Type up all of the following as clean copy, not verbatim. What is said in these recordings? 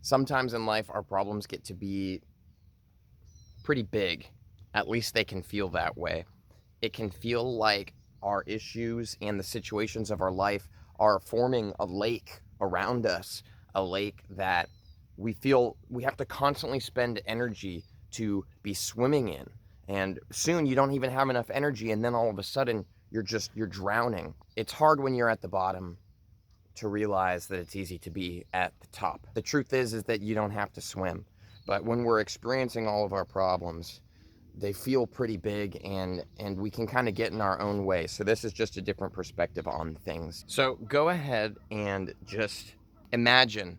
Sometimes in life, our problems get to be pretty big. At least they can feel that way. It can feel like our issues and the situations of our life are forming a lake around us, a lake that we feel we have to constantly spend energy to be swimming in. And soon you don't even have enough energy, and then all of a sudden you're drowning. It's hard when you're at the bottom to realize that it's easy to be at the top. The truth is that you don't have to swim. But when we're experiencing all of our problems, they feel pretty big, and we can kind of get in our own way. So this is just a different perspective on things. So go ahead and just imagine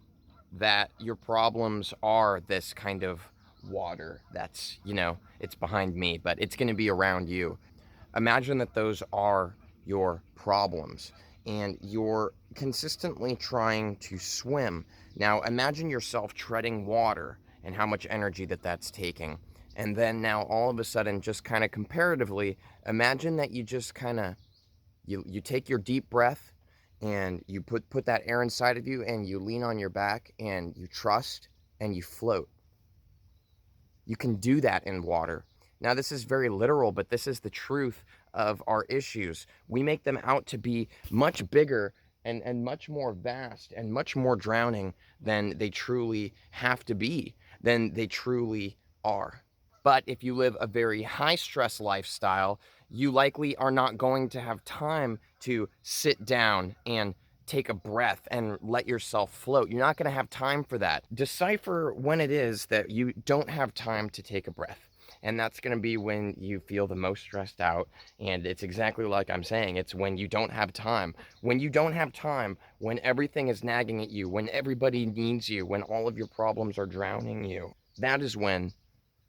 that your problems are this kind of water that's, it's behind me, but it's going to be around you. Imagine that those are your problems and you're consistently trying to swim. Now imagine yourself treading water and how much energy that's taking. And then now all of a sudden, just kind of comparatively, imagine that you just kind of, you take your deep breath and you put that air inside of you and you lean on your back and you trust and you float. You can do that in water. Now, this is very literal, but this is the truth of our issues. We make them out to be much bigger and much more vast and much more drowning than they truly have to be, than they truly are. But if you live a very high stress lifestyle, you likely are not going to have time to sit down and take a breath and let yourself float. You're not going to have time for that. Decipher when it is that you don't have time to take a breath. And that's going to be when you feel the most stressed out. And it's exactly like I'm saying, it's when you don't have time. When you don't have time, when everything is nagging at you, when everybody needs you, when all of your problems are drowning you, that is when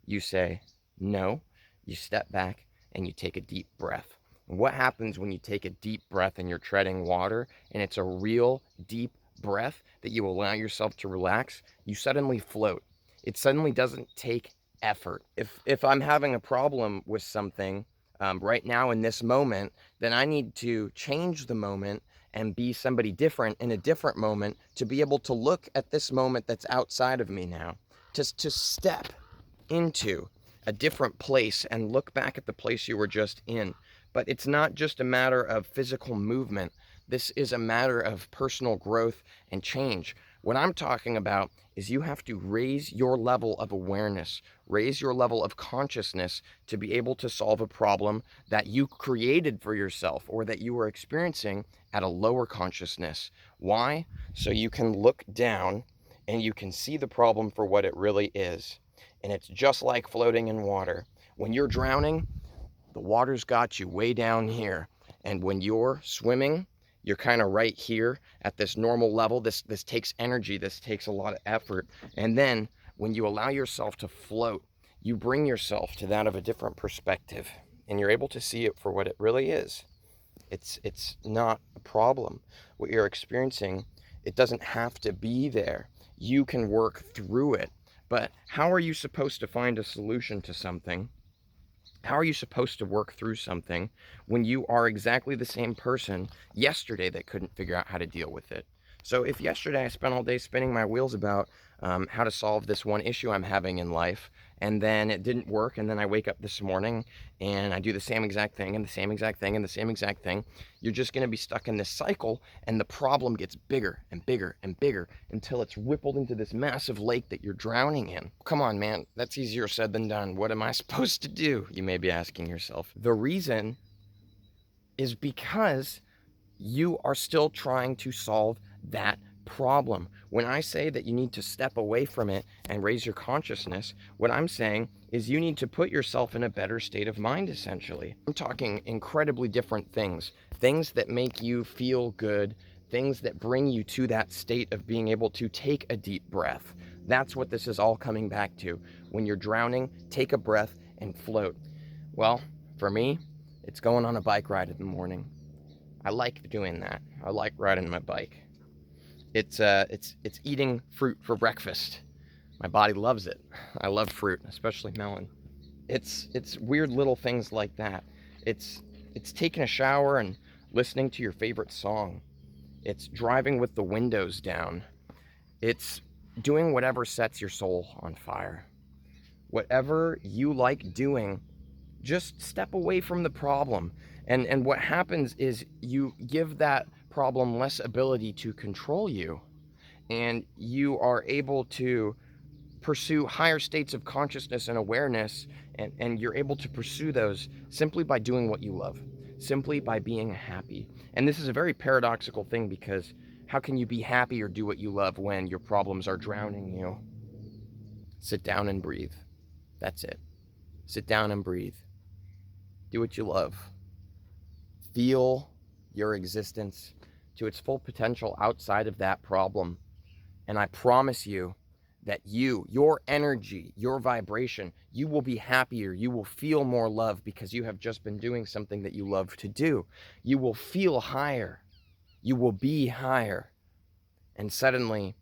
you say no, you step back and you take a deep breath. And what happens when you take a deep breath and you're treading water and it's a real deep breath that you allow yourself to relax? You suddenly float. It suddenly doesn't take effort. If I'm having a problem with something right now in this moment, then I need to change the moment and be somebody different in a different moment to be able to look at this moment that's outside of me now, just to step into a different place and look back at the place you were just in. But it's not just a matter of physical movement. This is a matter of personal growth and change. What I'm talking about is you have to raise your level of awareness, raise your level of consciousness to be able to solve a problem that you created for yourself or that you were experiencing at a lower consciousness. Why? So you can look down and you can see the problem for what it really is. And it's just like floating in water. When you're drowning, the water's got you way down here. And when you're swimming, you're kind of right here at this normal level. This takes energy. This takes a lot of effort. And then when you allow yourself to float, you bring yourself to that of a different perspective. And you're able to see it for what it really is. It's not a problem. What you're experiencing, it doesn't have to be there. You can work through it. But how are you supposed to find a solution to something? How are you supposed to work through something when you are exactly the same person yesterday that couldn't figure out how to deal with it? So if yesterday I spent all day spinning my wheels about how to solve this one issue I'm having in life, and then it didn't work, and then I wake up this morning and I do the same exact thing and the same exact thing and the same exact thing, you're just going to be stuck in this cycle, and the problem gets bigger and bigger and bigger until it's rippled into this massive lake that you're drowning in. Come on, man, that's easier said than done. What am I supposed to do? You may be asking yourself. The reason is because you are still trying to solve that problem. When I say that you need to step away from it and raise your consciousness, what I'm saying is you need to put yourself in a better state of mind, essentially. I'm talking incredibly different things, things that make you feel good, things that bring you to that state of being able to take a deep breath. That's what this is all coming back to. When you're drowning, take a breath and float. Well, for me, it's going on a bike ride in the morning. I like doing that. I like riding my bike. It's eating fruit for breakfast. My body loves it. I love fruit, especially melon. It's weird little things like that. It's taking a shower and listening to your favorite song. It's driving with the windows down. It's doing whatever sets your soul on fire. Whatever you like doing, just step away from the problem. And what happens is you give that problem less ability to control you, and you are able to pursue higher states of consciousness and awareness, and you're able to pursue those simply by doing what you love, simply by being happy. And this is a very paradoxical thing, because how can you be happy or do what you love when your problems are drowning you? Sit down and breathe. That's it. Sit down and breathe. Do what you love. Feel your existence to its full potential outside of that problem. And I promise you that your energy, your vibration, you will be happier. You will feel more love because you have just been doing something that you love to do. You will feel higher. You will be higher. And suddenly,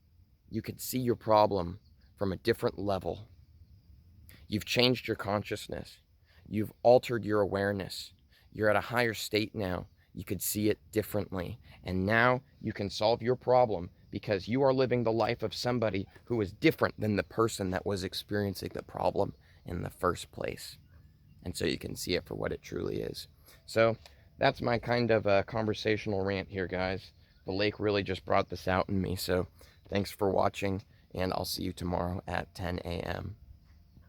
you could see your problem from a different level. You've changed your consciousness. You've altered your awareness. You're at a higher state now. You could see it differently. And now you can solve your problem because you are living the life of somebody who is different than the person that was experiencing the problem in the first place. And so you can see it for what it truly is. So that's my kind of conversational rant here, guys. The lake really just brought this out in me. So thanks for watching, and I'll see you tomorrow at 10 a.m.